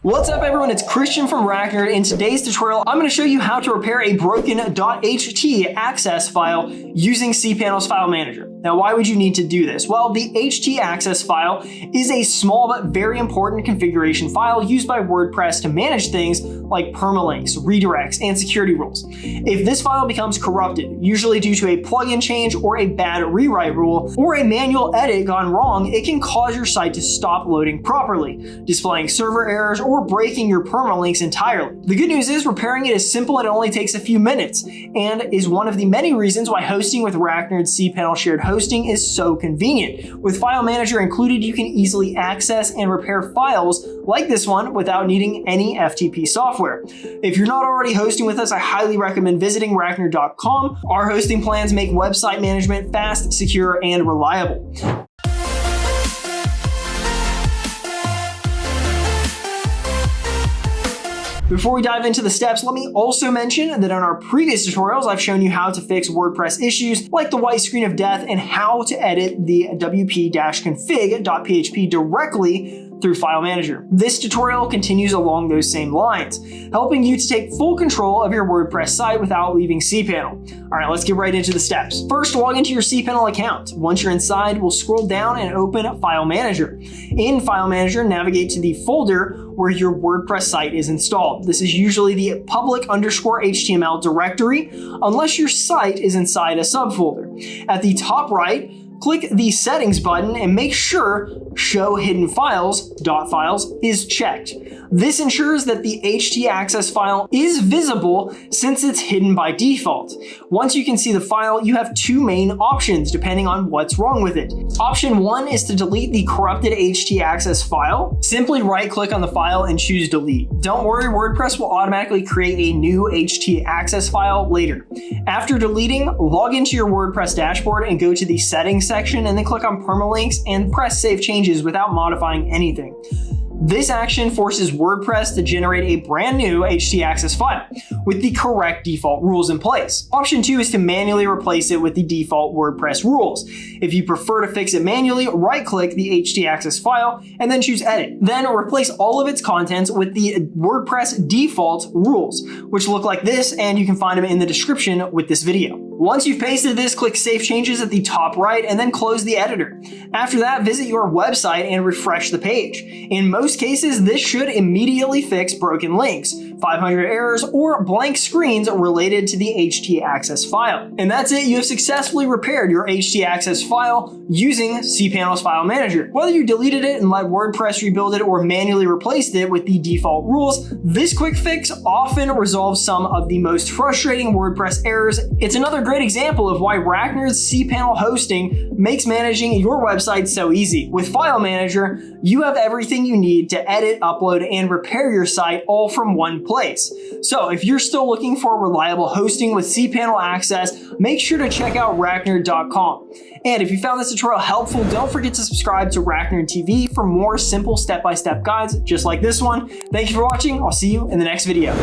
What's up everyone, it's Christian from RackNerd. In today's tutorial, I'm going to show you how to repair a broken .htaccess file using cPanel's file manager. Now, why would you need to do this? Well, the htaccess file is a small but very important configuration file used by WordPress to manage things like permalinks, redirects, and security rules. If this file becomes corrupted, usually due to a plugin change or a bad rewrite rule, or a manual edit gone wrong, it can cause your site to stop loading properly, displaying server errors, or breaking your permalinks entirely. The good news is repairing it is simple and it only takes a few minutes, and is one of the many reasons why hosting with RackNerd's cPanel shared hosting is so convenient. With File Manager included, you can easily access and repair files like this one without needing any FTP software. If you're not already hosting with us, I highly recommend visiting RackNerd.com. Our hosting plans make website management fast, secure, and reliable. Before we dive into the steps, let me also mention that on our previous tutorials, I've shown you how to fix WordPress issues like the white screen of death and how to edit the wp-config.php directly through File Manager. This tutorial continues along those same lines, helping you to take full control of your WordPress site without leaving cPanel. All right, let's get right into the steps. First, log into your cPanel account. Once you're inside, we'll scroll down and open File Manager. In File Manager, navigate to the folder where your WordPress site is installed. This is usually the public_HTML directory, unless your site is inside a subfolder. At the top right, click the Settings button and make sure Show Hidden Files .files is checked. This ensures that the htaccess file is visible since it's hidden by default. Once you can see the file, you have two main options depending on what's wrong with it. Option 1 is to delete the corrupted htaccess file. Simply right-click on the file and choose Delete. Don't worry, WordPress will automatically create a new htaccess file later. After deleting, log into your WordPress dashboard and go to the Settings section and then click on Permalinks and press Save Changes without modifying anything. This action forces WordPress to generate a brand new htaccess file with the correct default rules in place. Option 2 is to manually replace it with the default WordPress rules. If you prefer to fix it manually, right-click the htaccess file and then choose Edit. Then replace all of its contents with the WordPress default rules, which look like this, and you can find them in the description with this video. Once you've pasted this, click Save Changes at the top right and then close the editor. After that, visit your website and refresh the page. In most cases, this should immediately fix broken links, 500 errors, or blank screens related to the htaccess file. And that's it, you have successfully repaired your htaccess file using cPanel's File Manager. Whether you deleted it and let WordPress rebuild it or manually replaced it with the default rules, this quick fix often resolves some of the most frustrating WordPress errors. It's another great example of why RackNerd's cPanel hosting makes managing your website so easy. With File Manager, you have everything you need to edit, upload, and repair your site all from one place. So if you're still looking for reliable hosting with cPanel access, make sure to check out RackNerd.com. And if you found this tutorial helpful, don't forget to subscribe to RackNerd TV for more simple step-by-step guides just like this one. Thank you for watching. I'll see you in the next video.